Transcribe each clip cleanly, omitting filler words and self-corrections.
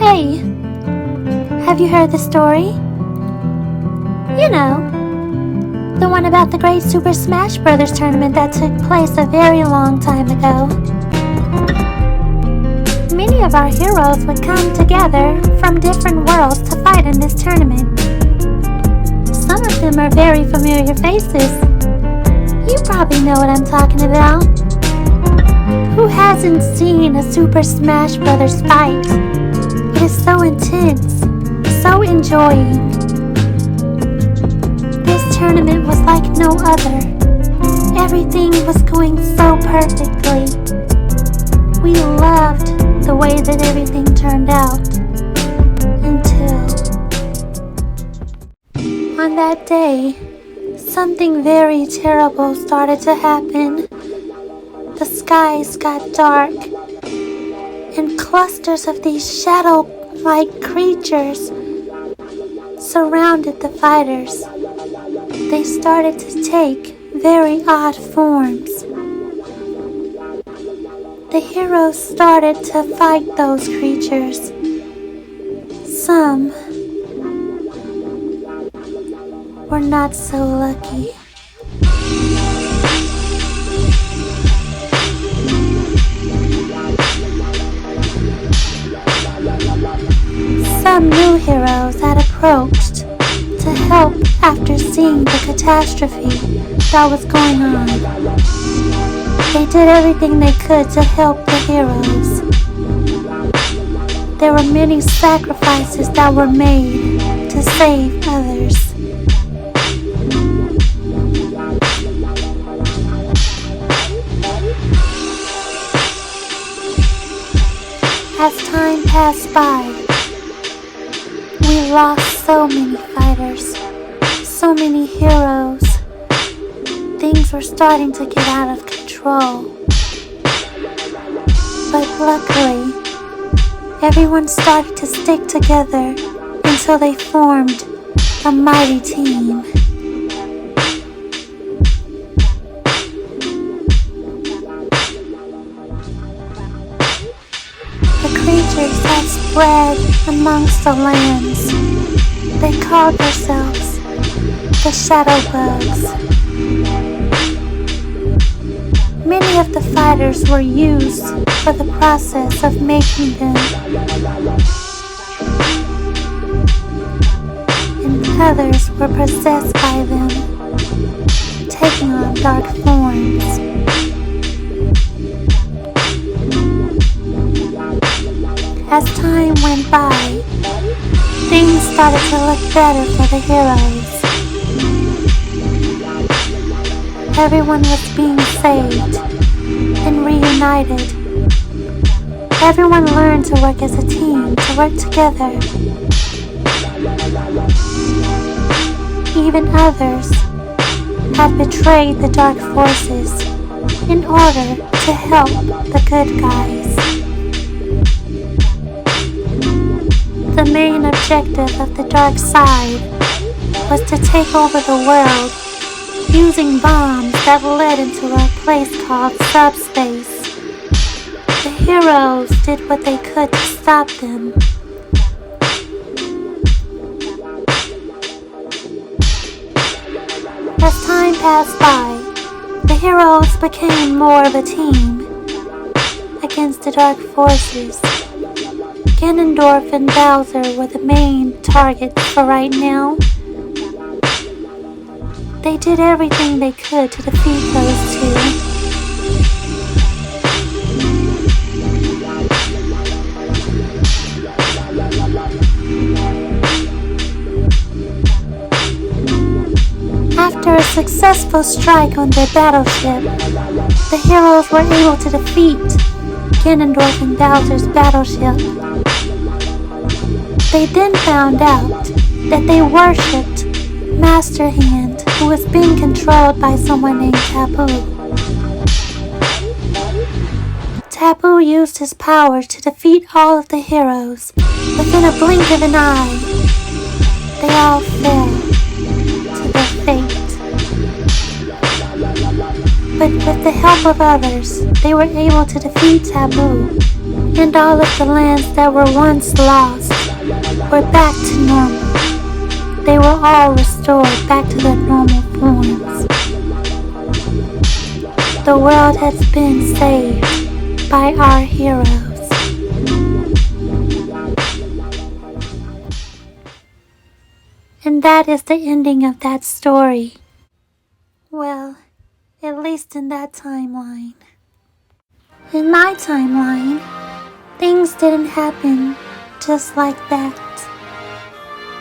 Hey, have you heard the story? You know, the one about the great Super Smash Bros tournament that took place a very long time ago. Many of our heroes would come together from different worlds to fight in this tournament. Some of them are very familiar faces. You probably know what I'm talking about. Who hasn't seen a Super Smash Bros fight? It is so intense, so enjoying. This tournament was like no other. Everything was going so perfectly. We loved the way that everything turned out. Until on that day, something very terrible started to happen. The skies got dark, and clusters of these shadow-like creatures surrounded the fighters. They started to take very odd forms. The heroes started to fight those creatures. Some were not so lucky. Some new heroes had approached to help after seeing the catastrophe that was going on. They did everything they could to help the heroes. There were many sacrifices that were made to save others. As time passed by, we lost so many fighters, so many heroes. Things were starting to get out of control. But luckily, everyone started to stick together until they formed a mighty team. The creatures that spread amongst the lands, they called themselves the Shadow Bugs. Many of the fighters were used for the process of making them, and others were possessed by them, taking on dark forms. As time went by, things started to look better for the heroes. Everyone was being saved and reunited. Everyone learned to work as a team, to work together. Even others had betrayed the dark forces in order to help the good guys. The main objective of the dark side was to take over the world using bombs that led into a place called subspace. The heroes did what they could to stop them. As time passed by, the heroes became more of a team against the dark forces. Ganondorf and Bowser were the main targets for right now. They did everything they could to defeat those two. After a successful strike on their battleship, the heroes were able to defeat Ganondorf and Bowser's battleship. They then found out that they worshipped Master Hand, who was being controlled by someone named Taboo. Taboo used his power to defeat all of the heroes. Within a blink of an eye, they all fell to their fate. But with the help of others, they were able to defeat Taboo and all of the lands that were once lost were back to normal. They were all restored back to their normal forms. The world has been saved by our heroes. And that is the ending of that story. Well, at least in that timeline. In my timeline, things didn't happen just like that.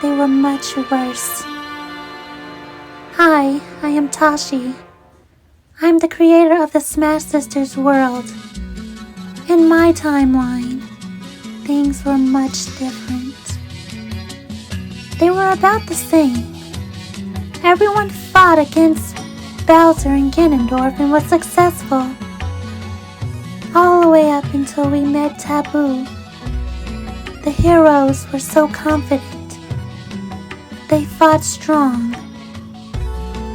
They were much worse. Hi, I am Tashi. I'm the creator of the Smash Sisters world. In my timeline, things were much different. They were about the same. Everyone fought against Bowser and Ganondorf and was successful. All the way up until we met Taboo. The heroes were so confident. They fought strong.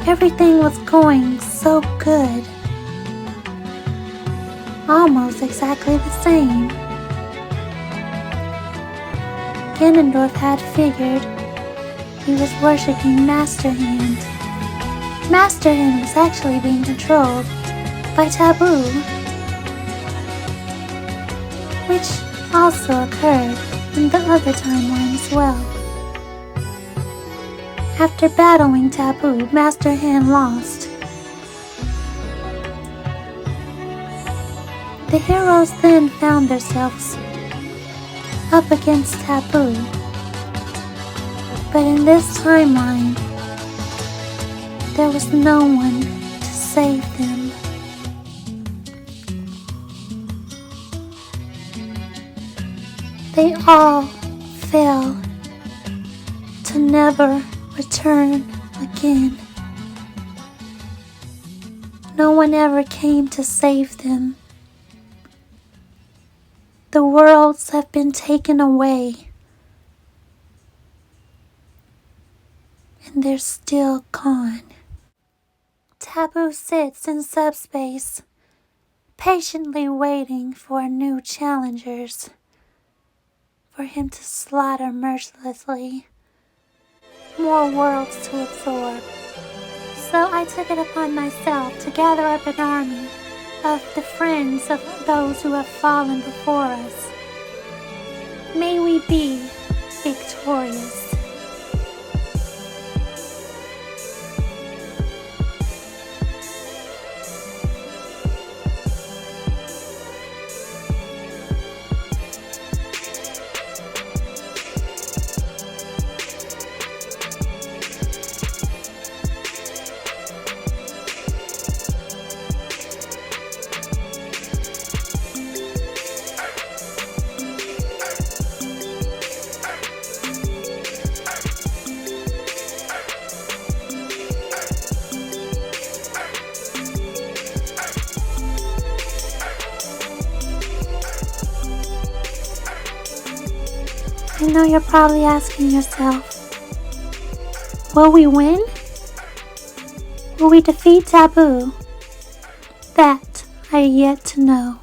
Everything was going so good. Almost exactly the same. Ganondorf had figured he was worshipping Master Hand. Master Hand was actually being controlled by Taboo, which also occurred in the other timeline as well. After battling Taboo, Master Hand lost. The heroes then found themselves up against Taboo. But in this timeline, there was no one to save them. They all fell to never return again. No one ever came to save them. The worlds have been taken away, and they're still gone. Taboo sits in subspace, patiently waiting for new challengers, for him to slaughter mercilessly. More worlds to absorb. So I took it upon myself to gather up an army of the friends of those who have fallen before us. May we be victorious. I know you're probably asking yourself, will we win? Will we defeat Taboo? That I have yet to know.